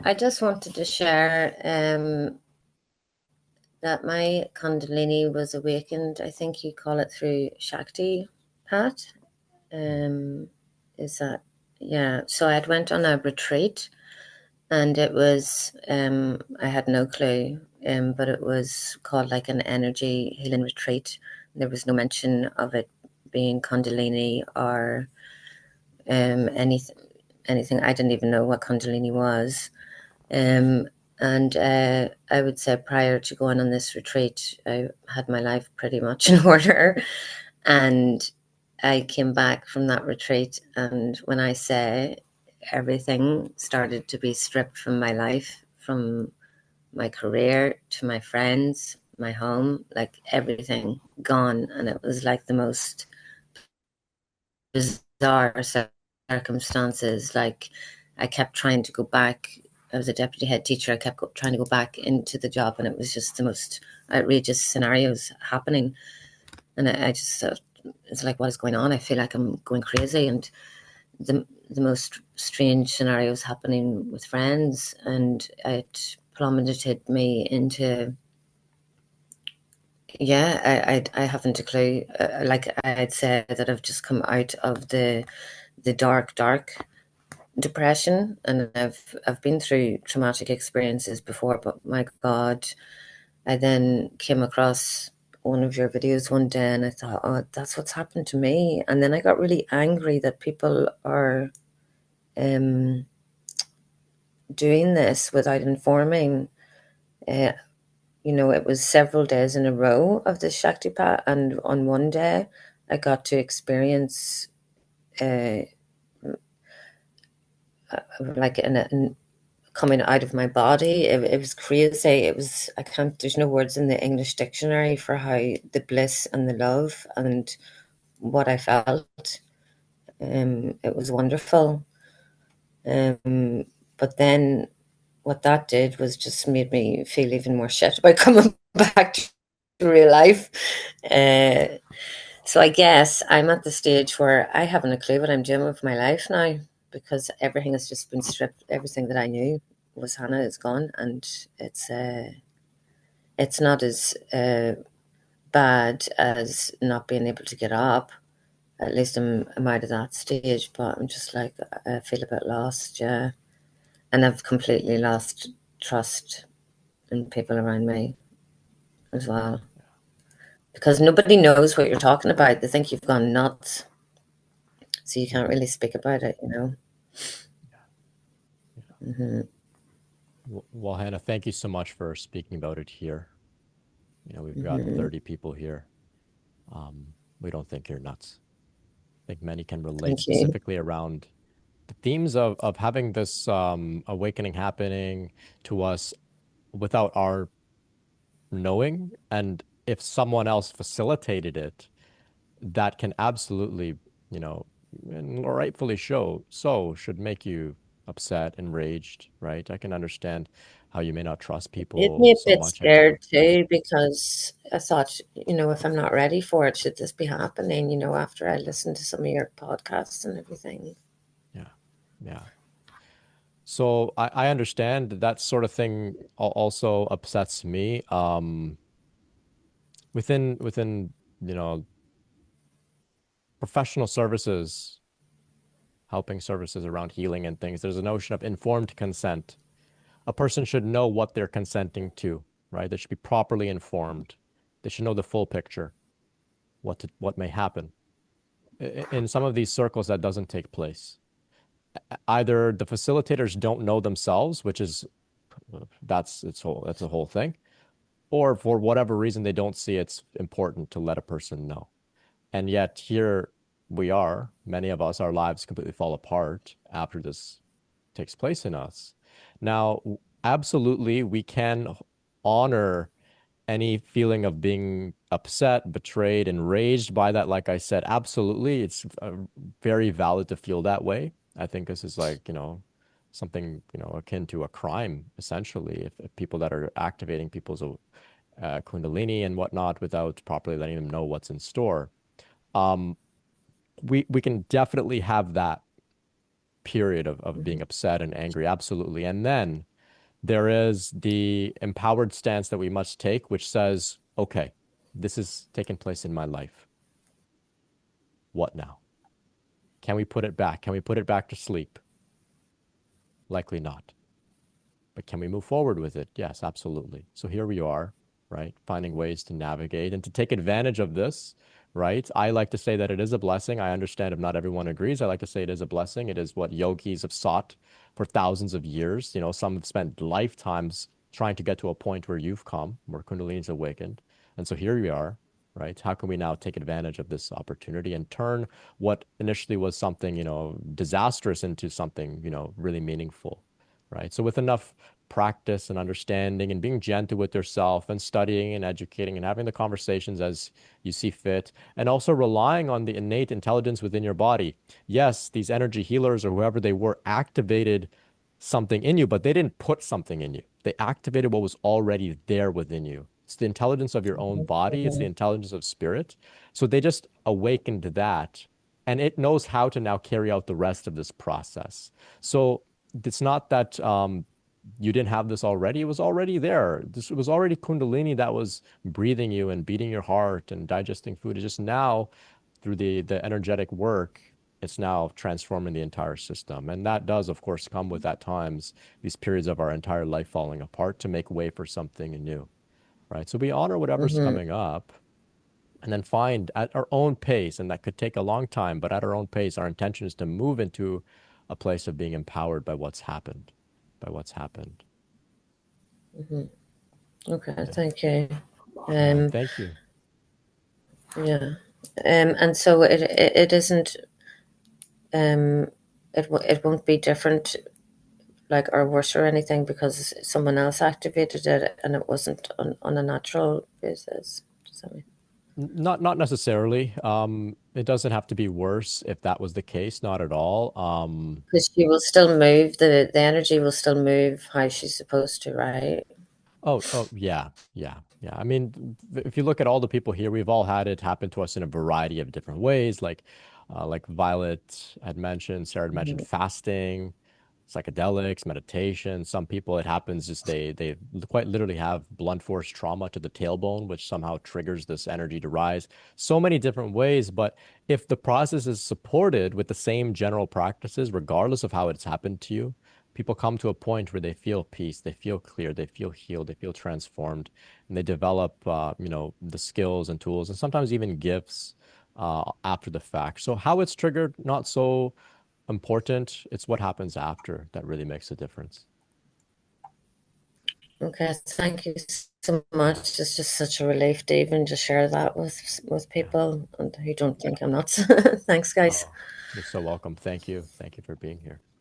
I just wanted to share that my Kundalini was awakened. I think you call it through Shakti, Pat. Um, is that, yeah. So I went on a retreat and it was, I had no clue, but it was called like an energy healing retreat. There was no mention of it being Kundalini or anything. Anything. I didn't even know what Kundalini was. Um, and I would say prior to going on this retreat, I had my life pretty much in order. And I came back from that retreat, and when I say everything started to be stripped from my life, from my career to my friends, my home, like everything gone. And it was like the most bizarre circumstances. Like I kept trying to go back. I was a deputy head teacher. I kept trying to go back into the job, and it was just the most outrageous scenarios happening. And I just thought, it's like, what is going on? I feel like I'm going crazy, and the most strange scenarios happening with friends, and it plummeted me into, yeah, I haven't a clue. Like I'd say that I've just come out of the dark depression, and I've been through traumatic experiences before, but my God, I then came across one of your videos one day and I thought, oh, that's what's happened to me. And then I got really angry that people are um, doing this without informing. Uh, it was several days in a row of the Shaktipat, and on one day I got to experience uh, like coming out of my body. It was crazy. It was, I can't, there's no words in the English dictionary for how the bliss and the love and what I felt. It was wonderful. But then what that did was just made me feel even more shit about coming back to real life. Uh, so I guess I'm at the stage where I haven't a clue what I'm doing with my life now, because everything has just been stripped. Everything that I knew was Hannah is gone, and it's not as bad as not being able to get up. At least I'm out of that stage, but I'm just like, I feel a bit lost, yeah. And I've completely lost trust in people around me as well. Because nobody knows what you're talking about. They think you've gone nuts. So you can't really speak about it. Yeah. Hmm. Well, Hannah, thank you so much for speaking about it here. We've got Hmm. 30 people here. Um, we don't think you're nuts. I think many can relate Thank you. specifically around the themes of having this awakening happening to us without our knowing. And if someone else facilitated it, that can absolutely, you know, and rightfully should make you upset, enraged, right? I can understand how you may not trust Made people me a so bit much anymore. scared too, because I thought, if I'm not ready for it, should this be happening, after I listened to some of your podcasts and everything? Yeah. Yeah. So I understand that sort of thing also upsets me. Within, you know, professional services, helping services around healing and things, there's a notion of informed consent. A person should know what they're consenting to, right? They should be properly informed. They should know the full picture, what may happen. In some of these circles, that doesn't take place. Either the facilitators don't know themselves, which is that's a whole thing, or for whatever reason they don't see it's important to let a person know. And yet here we are, many of us, our lives completely fall apart after this takes place in us. Now, absolutely, we can honor any feeling of being upset, betrayed, enraged by that. Like I said, absolutely, it's very valid to feel that way. I think this is like, something, akin to a crime, essentially, if people that are activating people's Kundalini and whatnot without properly letting them know what's in store. Um, we can definitely have that period of being upset and angry, absolutely. And then there is the empowered stance that we must take, which says, okay, this is taking place in my life. What now? Can we put it back? Can we put it back to sleep? Likely not. But can we move forward with it? Yes, absolutely. So here we are, right? Finding ways to navigate and to take advantage of this, right? I like to say that it is a blessing. I understand if not everyone agrees. I like to say it is a blessing. It is what yogis have sought for thousands of years. You know, some have spent lifetimes trying to get to a point where you've come, where Kundalini's awakened. And so here we are, right? How can we now take advantage of this opportunity and turn what initially was something, disastrous into something, really meaningful, right? So with enough practice and understanding and being gentle with yourself and studying and educating and having the conversations as you see fit, and also relying on the innate intelligence within your body. Yes, these energy healers or whoever they were activated something in you, but they didn't put something in you. They activated what was already there within you. It's the intelligence of your own body, it's the intelligence of spirit. So they just awakened that, and it knows how to now carry out the rest of this process. So it's not that you didn't have this already. It was already there. This was already Kundalini that was breathing you and beating your heart and digesting food. It's just now through the energetic work, it's now transforming the entire system. And that does, of course, come with at times these periods of our entire life falling apart to make way for something new, right? So we honor whatever's Mm-hmm. coming up and then find at our own pace, and that could take a long time, but at our own pace, our intention is to move into a place of being empowered by what's happened, by what's happened. Mm-hmm. Okay, Yeah. thank you. Yeah. And Um, thank you. yeah. And so it isn't it won't be different, like, or worse or anything because someone else activated it and it wasn't on a natural basis. Does that mean? Not necessarily. It doesn't have to be worse if that was the case, not at all. Because she will still move, the energy will still move how she's supposed to, right? Oh, yeah, yeah, yeah. I mean, if you look at all the people here, we've all had it happen to us in a variety of different ways. Like Violet had mentioned, Sarah had mentioned Mhm. fasting, psychedelics, meditation. Some people, it happens just they quite literally have blunt force trauma to the tailbone, which somehow triggers this energy to rise. So many different ways, but if the process is supported with the same general practices, regardless of how it's happened to you, people come to a point where they feel peace, they feel clear, they feel healed, they feel transformed, and they develop, the skills and tools, and sometimes even gifts after the fact. So how it's triggered, not so important. It's what happens after that really makes a difference. Okay, thank you so much. It's just such a relief to even just share that with Yeah. people and who don't think I'm nuts. Thanks, guys. Oh, you're so welcome. Thank you. Thank you for being here.